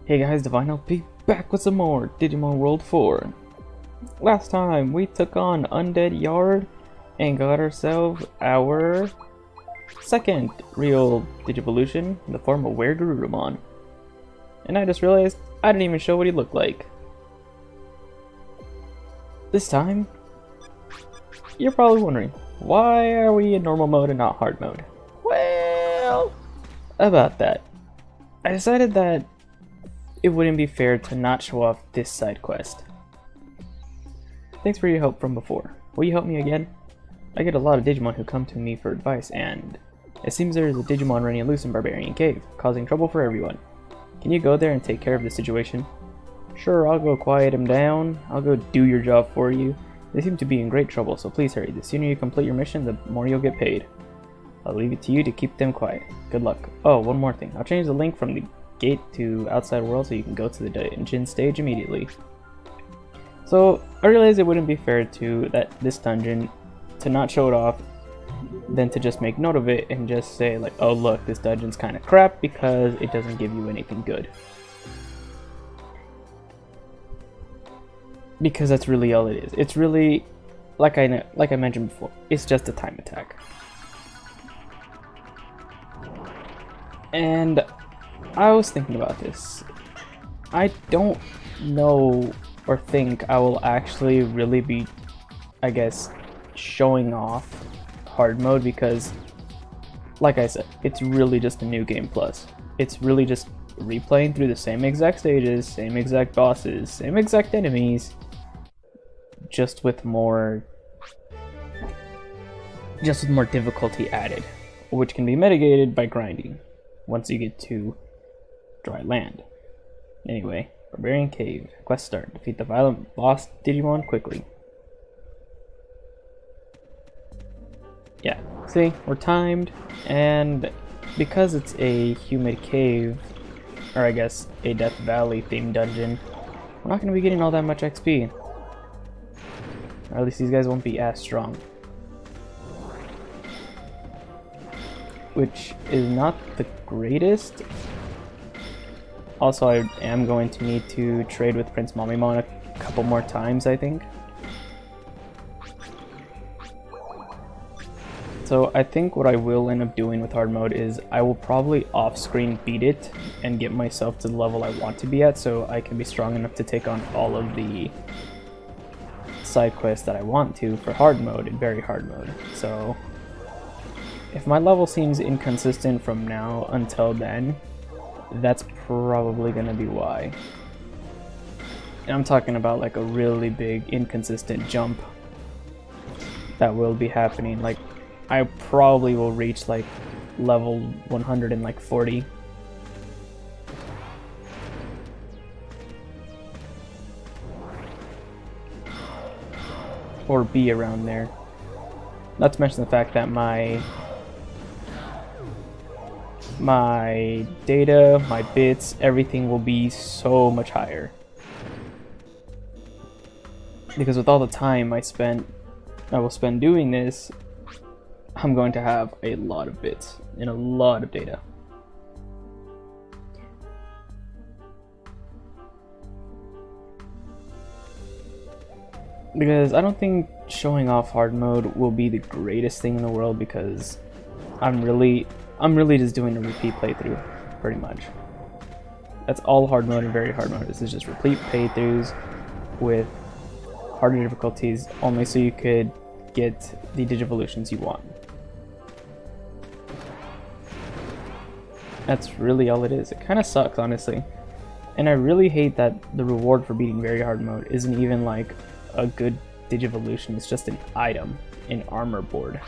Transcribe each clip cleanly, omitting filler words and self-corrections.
Hey guys, Divine LP back with some more Digimon World 4. Last time we took on Undead Yard and got ourselves our second real Digivolution in the form of Wergurumon. And I just realized I didn't even show what he looked like. This time, you're probably wondering, why are we in normal mode and not hard mode? Well, about that. I decided that it wouldn't be fair to not show off this side quest. Thanks for your help from before. Will you help me again? I get a lot of Digimon who come to me for advice, and it seems there is a Digimon running loose in Barbarian Cave, causing trouble for everyone. Can you go there and take care of the situation? Sure, I'll go quiet him down. I'll go do your job for you. They seem to be in great trouble, so please hurry. The sooner you complete your mission, the more you'll get paid. I'll leave it to you to keep them quiet. Good luck. Oh, one more thing. I'll change the link from the gate to outside world so you can go to the dungeon stage immediately. So I realized it wouldn't be fair to this dungeon to not show it off than to just make note of it and just say like, oh look, this dungeon's kind of crap because it doesn't give you anything good. Because that's really all it is. It's really, like I mentioned before, it's just a time attack. And I was thinking about this. I don't know or think I will actually really be, I guess, showing off hard mode because, like I said, it's really just a new game plus. It's really just replaying through the same exact stages, same exact bosses, same exact enemies, just with more difficulty added, which can be mitigated by grinding once you get to dry land. Anyway, Barbarian Cave. Quest start. Defeat the violent boss Digimon quickly. Yeah, see, we're timed, and because it's a humid cave, or I guess a Death Valley themed dungeon, we're not going to be getting all that much XP. Or at least these guys won't be as strong. Which is not the greatest. Also, I am going to need to trade with Prince Mamimon a couple more times, I think. So I think what I will end up doing with hard mode is I will probably off-screen beat it and get myself to the level I want to be at so I can be strong enough to take on all of the side quests that I want to for hard mode and very hard mode. So if my level seems inconsistent from now until then, that's probably gonna be why. And I'm talking about like a really big inconsistent jump that will be happening. Like I probably will reach like level 140. Or be around there. Not to mention the fact that my data, my bits, everything will be so much higher. Because with all the time I will spend doing this, I'm going to have a lot of bits and a lot of data. Because I don't think showing off hard mode will be the greatest thing in the world because I'm really just doing a repeat playthrough, pretty much. That's all hard mode and very hard mode. This is just repeat playthroughs with harder difficulties, only so you could get the Digivolutions you want. That's really all it is. It kind of sucks, honestly. And I really hate that the reward for beating very hard mode isn't even like a good Digivolution. It's just an item, an armor board.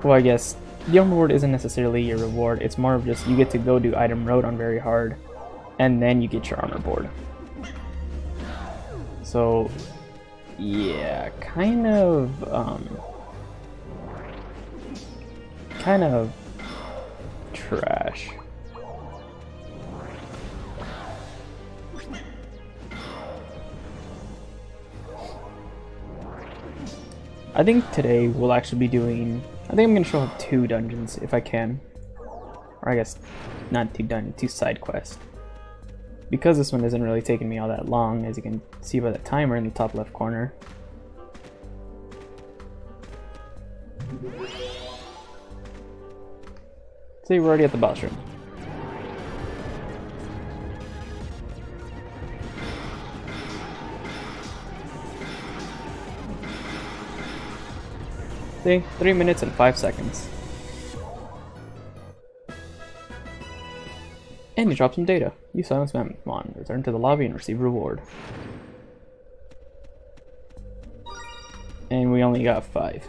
Well, I guess the armor board isn't necessarily your reward. It's more of just you get to go do item road on very hard, and then you get your armor board. So, yeah, kind of trash. I think today we'll actually be doing, I think I'm going to show up 2 dungeons if I can. or I guess not 2 dungeons, 2 side quests. Because this one isn't really taking me all that long, as you can see by the timer in the top left corner. See, we're already at the boss room. See, 3 minutes and 5 seconds. And you drop some data. You silence Mammothmon. Return to the lobby and receive reward. And we only got 5.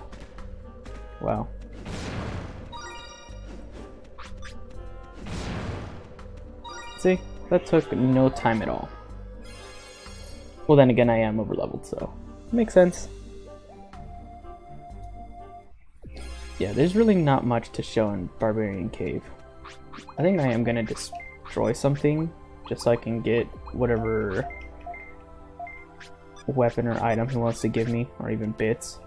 Wow. See, that took no time at all. Well, then again, I am overleveled, so makes sense. Yeah, there's really not much to show in Barbarian Cave. I think I am gonna destroy something just so I can get whatever weapon or item he wants to give me, or even bits.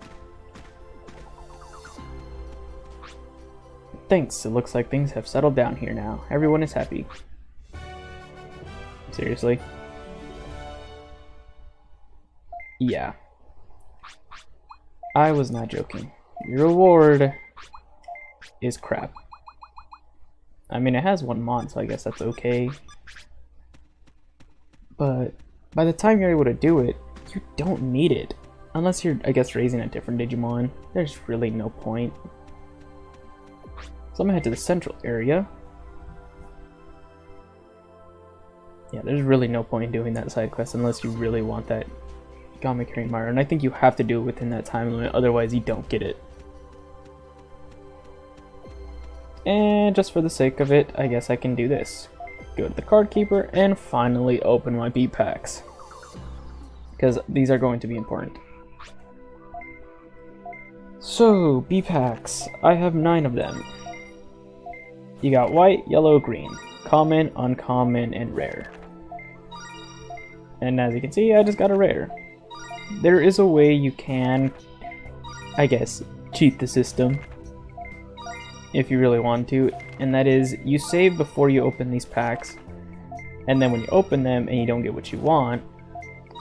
Thanks, it looks like things have settled down here now. Everyone is happy. Seriously? Yeah. I was not joking. Your reward is crap. I mean, it has 1 mod, so I guess that's okay. But by the time you're able to do it, you don't need it. Unless you're, I guess, raising a different Digimon. There's really no point. So I'm gonna head to the central area. Yeah, there's really no point in doing that side quest unless you really want that Gamekiri Mara, and I think you have to do it within that time limit, otherwise you don't get it. And just for the sake of it, I guess I can do this. Go to the card keeper and finally open my B packs, because these are going to be important. So, B packs, I have 9 of them. You got white, yellow, green, common, uncommon, and rare. And as you can see, I just got a rare. There is a way you can, I guess, cheat the system if you really want to, and that is you save before you open these packs, and then when you open them and you don't get what you want,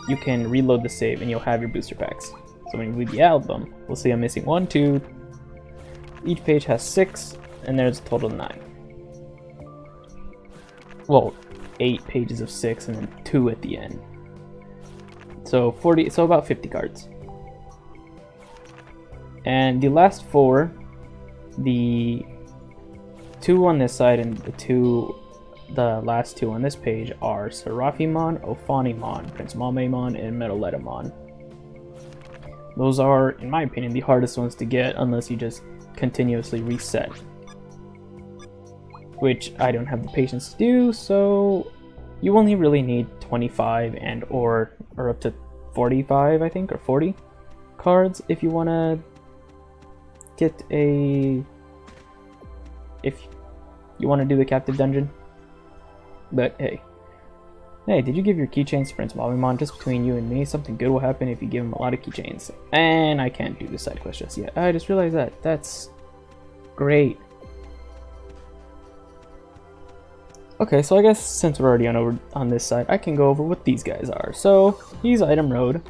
you can reload the save and you'll have your booster packs. So when you read the album, we'll see I'm missing 1, 2, each page has 6, and there's a total of 9. Well, 8 pages of 6 and then 2 at the end. So about 50 cards. And the last 4, the 2 on this side and the last 2 on this page are Seraphimon, Ophanimon, Prince Mamemon, and Metalletamon. Those are, in my opinion, the hardest ones to get unless you just continuously reset. Which I don't have the patience to do, so you only really need 25 and or up to 45, I think, or 40 cards if you want to get if you want to do the captive dungeon. But hey, did you give your keychains to Prince Mamemon? Just between you and me, something good will happen if you give him a lot of keychains. And I can't do the side quest just yet. I just realized that. That's great. Okay, so I guess since we're already on this side, I can go over what these guys are. So he's Item Road,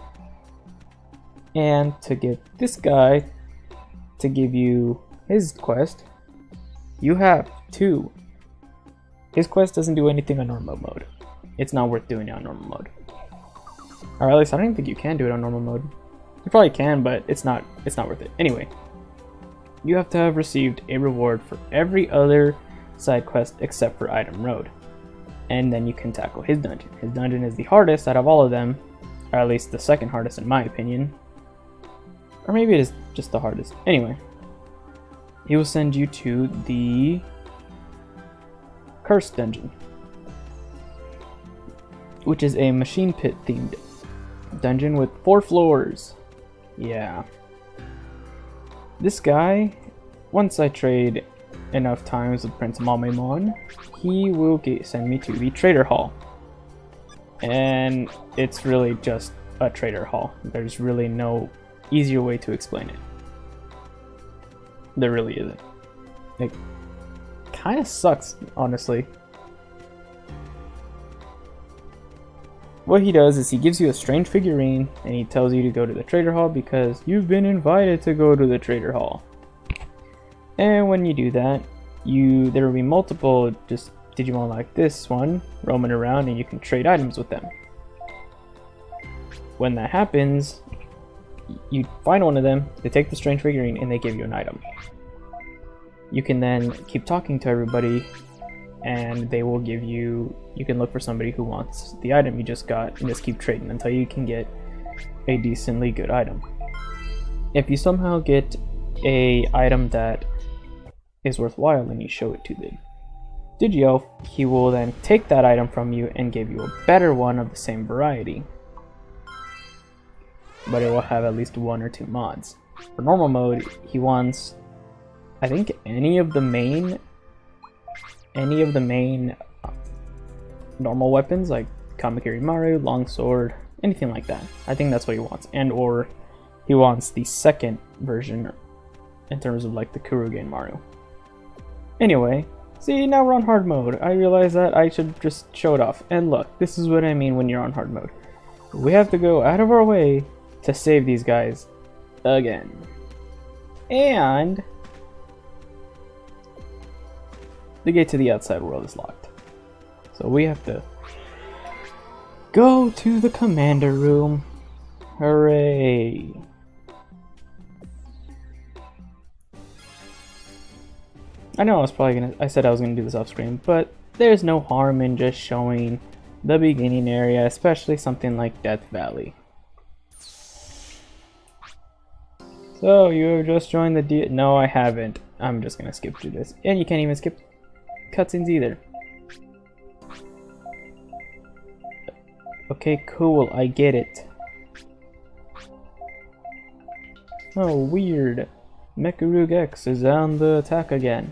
and to get this guy to give you his quest, you have 2. His quest doesn't do anything on normal mode. It's not worth doing it on normal mode. Or at least I don't even think you can do it on normal mode. You probably can, but it's not worth it. Anyway, you have to have received a reward for every other side quest except for Item Road, and then you can tackle his dungeon. His dungeon is the hardest out of all of them, or at least the second hardest in my opinion, or maybe it is just the hardest. Anyway, he will send you to the Cursed Dungeon, which is a machine pit themed dungeon with 4 floors. Yeah, this guy, once I trade enough times with Prince Mamemon, he will send me to the Trader Hall. And it's really just a Trader Hall. There's really no easier way to explain it. There really isn't. It kind of sucks, honestly. What he does is he gives you a strange figurine and he tells you to go to the trader hall because you've been invited to go to the trader hall. And when you do that, there will be multiple just Digimon like this one roaming around and you can trade items with them. When that happens, you find one of them, they take the strange figurine and they give you an item. You can then keep talking to everybody and they will give you, you can look for somebody who wants the item you just got and just keep trading until you can get a decently good item. If you somehow get a item that is worthwhile and you show it to the Digio, he will then take that item from you and give you a better one of the same variety. But it will have at least 1 or 2 mods. For normal mode, he wants, I think, any of the main normal weapons like Kamakiri Maru, Longsword, anything like that. I think that's what he wants. And or he wants the second version in terms of like the Kurugen Maru. Anyway, see, now we're on hard mode. I realized that I should just show it off. And look, this is what I mean when you're on hard mode. We have to go out of our way to save these guys again. And the gate to the outside world is locked. So we have to go to the commander room. Hooray! I know I said I was gonna do this off screen, but there's no harm in just showing the beginning area, especially something like Death Valley. So you have just joined the No, I haven't. I'm just gonna skip through this. And you can't even skip cutscenes either. Okay, cool, I get it. Oh, weird. Mekarug X is on the attack again.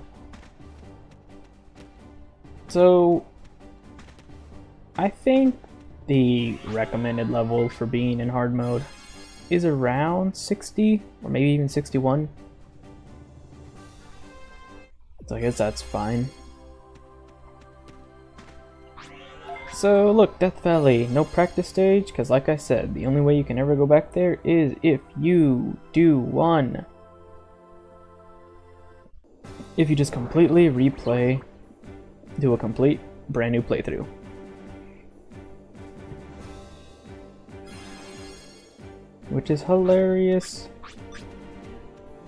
So, I think the recommended level for being in hard mode is around 60 or maybe even 61. So I guess that's fine. So look, Death Valley, no practice stage, because like I said, the only way you can ever go back there is if you do one. If you just completely replay, do a complete brand new playthrough. Which is hilarious.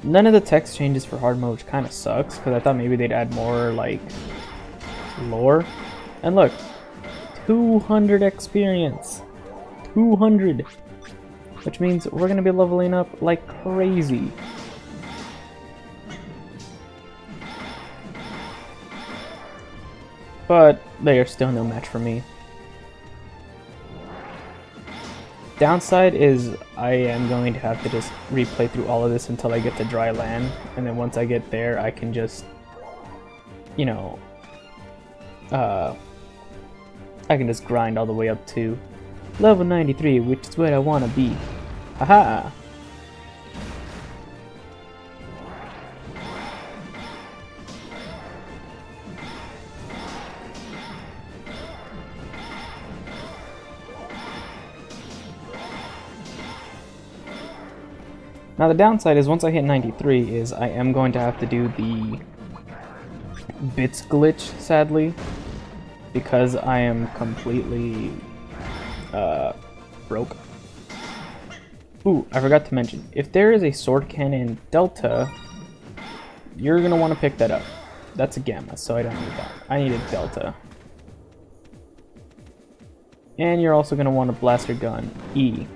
None of the text changes for hard mode, which kind of sucks, because I thought maybe they'd add more, like, lore. And look, 200 experience. 200! Which means we're going to be leveling up like crazy. But they are still no match for me. Downside is I am going to have to just replay through all of this until I get to dry land, and then once I get there I can just, you know, I can just grind all the way up to level 93, which is where I want to be. Haha! Now the downside is once I hit 93 is I am going to have to do the bits glitch, sadly, because I am completely broke. Ooh, I forgot to mention, if there is a sword cannon Delta, you're going to want to pick that up. That's a Gamma, so I don't need that. I need a Delta. And you're also going to want a blaster gun, E.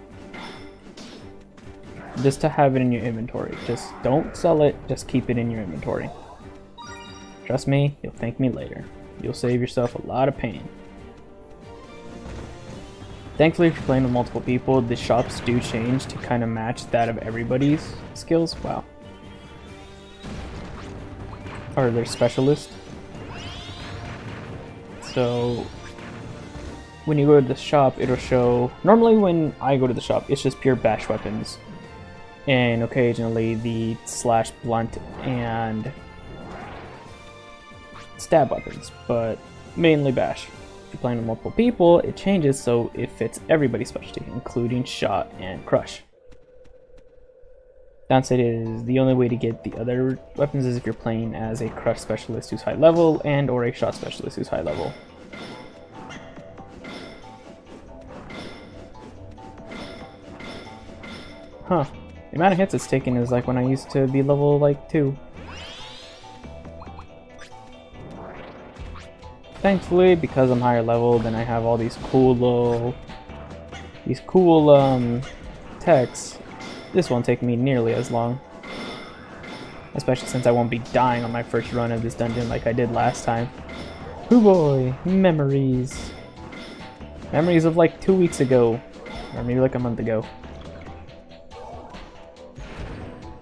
Just to have it in your inventory. Just don't sell it, just keep it in your inventory. Trust me, you'll thank me later. You'll save yourself a lot of pain. Thankfully, if you're playing with multiple people, the shops do change to kind of match that of everybody's skills. Wow. Or their specialist. So, when you go to the shop, it'll show... Normally when I go to the shop, it's just pure bash weapons. And occasionally the slash blunt and stab weapons, but mainly bash. If you're playing with multiple people, it changes so it fits everybody's specialty, including shot and crush. Downside is the only way to get the other weapons is if you're playing as a crush specialist who's high level and or a shot specialist who's high level. Huh. The amount of hits it's taken is like when I used to be level like 2. Thankfully, because I'm higher level, then I have all these cool techs. This won't take me nearly as long. Especially since I won't be dying on my first run of this dungeon like I did last time. Hoo boy, memories. Memories of like 2 weeks ago. Or maybe like a month ago.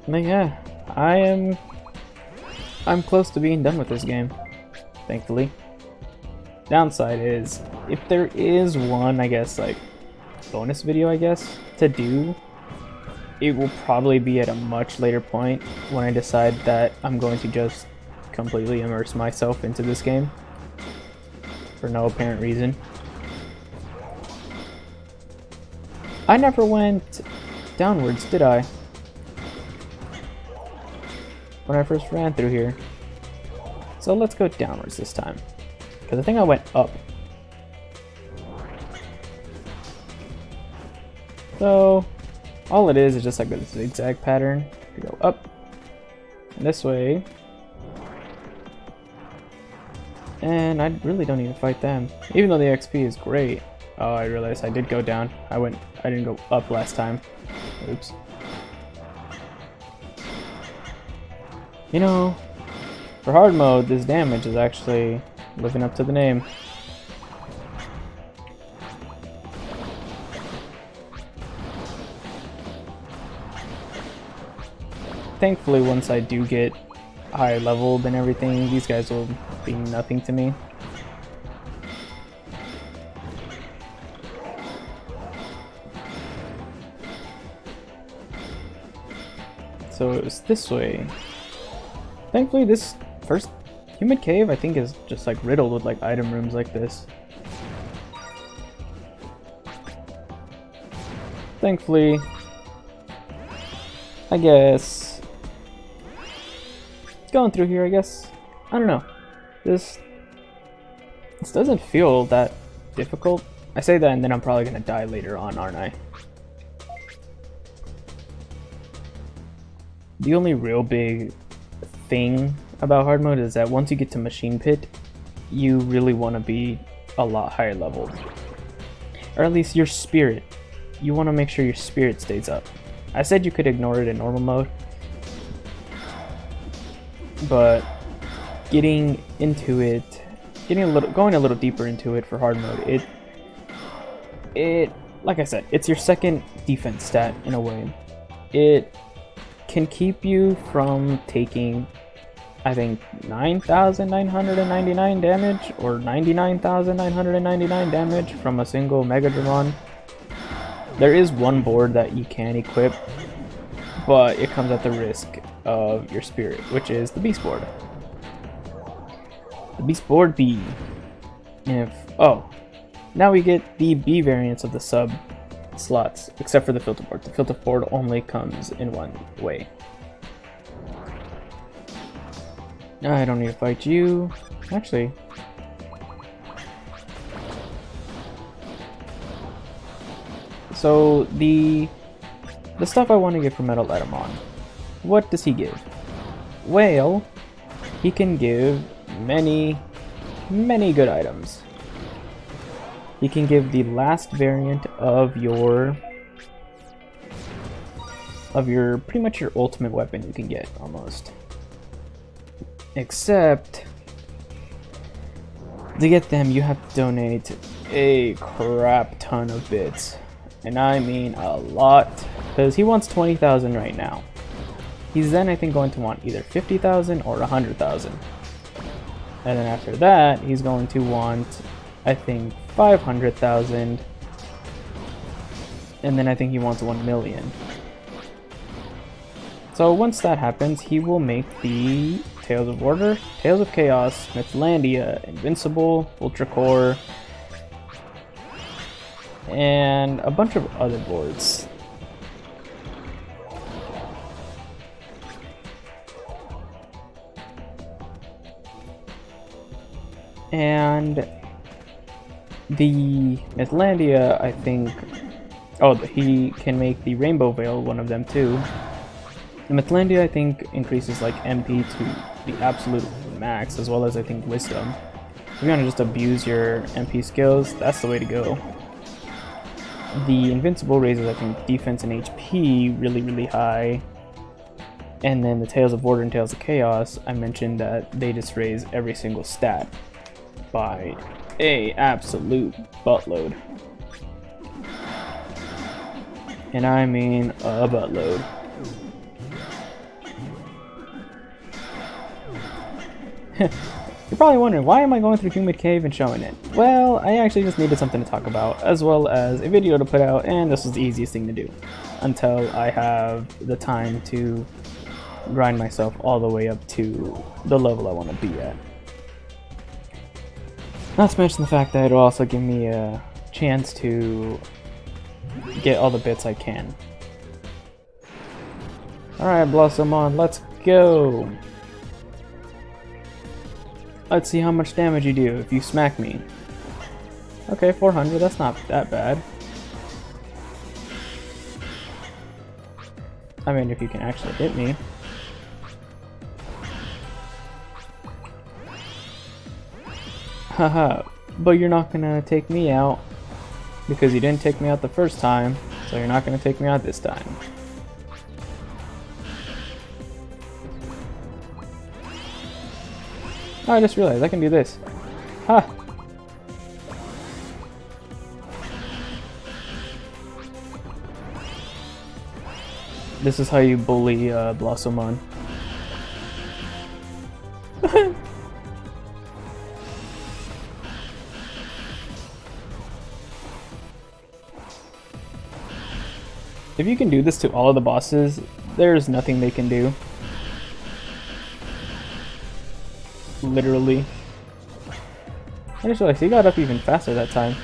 But yeah, I'm close to being done with this game. Thankfully. Downside is, if there is one, I guess, like, bonus video, I guess, to do, it will probably be at a much later point when I decide that I'm going to just completely immerse myself into this game for no apparent reason. I never went downwards, did I? When I first ran through here. So let's go downwards this time. Because I think I went up. So all it is just like a zigzag pattern. You go up and this way. And I really don't need to fight them. Even though the XP is great. Oh, I realized I did go down. I didn't go up last time. Oops. You know, for hard mode, this damage is actually living up to the name. Thankfully, once I do get higher leveled and everything, these guys will be nothing to me. So it was this way. Thankfully, this first human cave, I think, is just like riddled with like item rooms like this. Thankfully, I guess going through here, I guess, I don't know. This doesn't feel that difficult. I say that and then I'm probably gonna die later on, aren't I? The only real big thing about hard mode is that once you get to Machine Pit, you really want to be a lot higher leveled. Or at least your spirit. You want to make sure your spirit stays up. I said you could ignore it in normal mode, but getting into it, going a little deeper into it for hard mode, it like I said, it's your second defense stat in a way. It can keep you from taking, I think, 9,999 damage or 99,999 damage from a single Mega Digimon. There is one board that you can equip, but it comes at the risk of your spirit, which is the Beast board. The Beast board B. Oh, now we get the B variants of the sub slots, except for the filter board. The filter board only comes in one way. I don't need to fight you. Actually, so the stuff I want to get from Metal Etamon, what does he give? Well, he can give many good items. He can give the last variant of your pretty much your ultimate weapon you can get, almost. Except, to get them you have to donate a crap ton of bits. And I mean a lot, because he wants 20,000 right now. He's then, I think, going to want either 50,000 or 100,000. And then after that, he's going to want, I think, 500,000. And then I think he wants 1 million. So once that happens, he will make the Tales of Order, Tales of Chaos, Mythlandia, Invincible, Ultra Core, and a bunch of other boards. And the Mythlandia, I think... Oh, he can make the Rainbow Veil one of them too. The Mythlandia, I think, increases like MP to the absolute max, as well as I think Wisdom. If you want to just abuse your MP skills, that's the way to go. The Invincible raises, I think, defense and HP really high. And then the Tales of Order and Tales of Chaos, I mentioned that they just raise every single stat by a absolute buttload. And I mean a buttload. You're probably wondering, why am I going through Humid Cave and showing it? Well, I actually just needed something to talk about, as well as a video to put out, and this was the easiest thing to do. Until I have the time to grind myself all the way up to the level I want to be at. Not to mention the fact that it'll also give me a chance to get all the bits I can. Alright, Blossomon, let's go! Let's see how much damage you do if you smack me. Okay, 400, that's not that bad. I mean, if you can actually hit me. Haha, but you're not gonna take me out because you didn't take me out the first time, so you're not gonna take me out this time. Oh, I just realized I can do this. Ha! This is how you bully Blossomon. If you can do this to all of the bosses, there's nothing they can do. Literally. I just realized he got up even faster that time.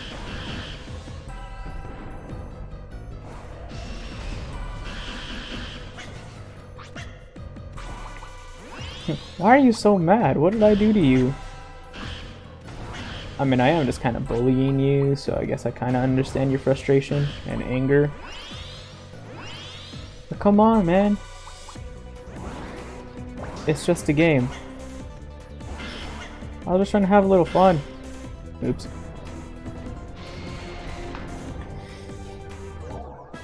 Why are you so mad? What did I do to you? I mean, I am just kind of bullying you, so I guess I kind of understand your frustration and anger. But come on, man. It's just a game. I was just trying to have a little fun. Oops.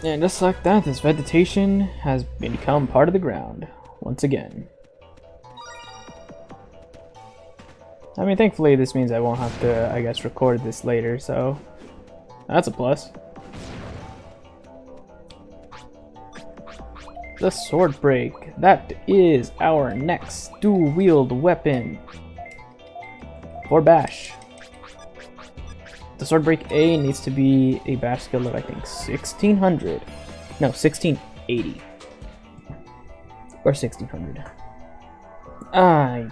And just like that, this vegetation has become part of the ground once again. I mean, thankfully this means I won't have to, I guess, record this later, so that's a plus. The Sword Break. That is our next dual-wield weapon for Bash. The Sword Break A needs to be a Bash skill of, I think, 1600. No, 1680. Or 1600. I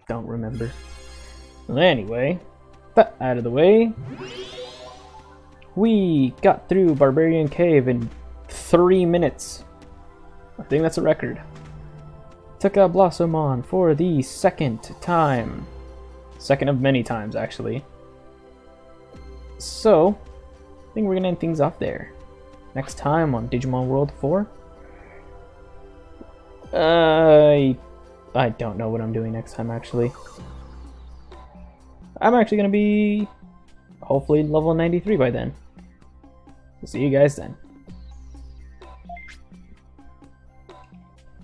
don't remember. Well, anyway, that out of the way, we got through Barbarian Cave in 3 minutes. I think that's a record. Took out Blossomon for the second time. Second of many times, actually. So, I think we're gonna end things off there. Next time on Digimon World 4. I don't know what I'm doing next time, actually. I'm actually gonna be hopefully level 93 by then. We'll see you guys then.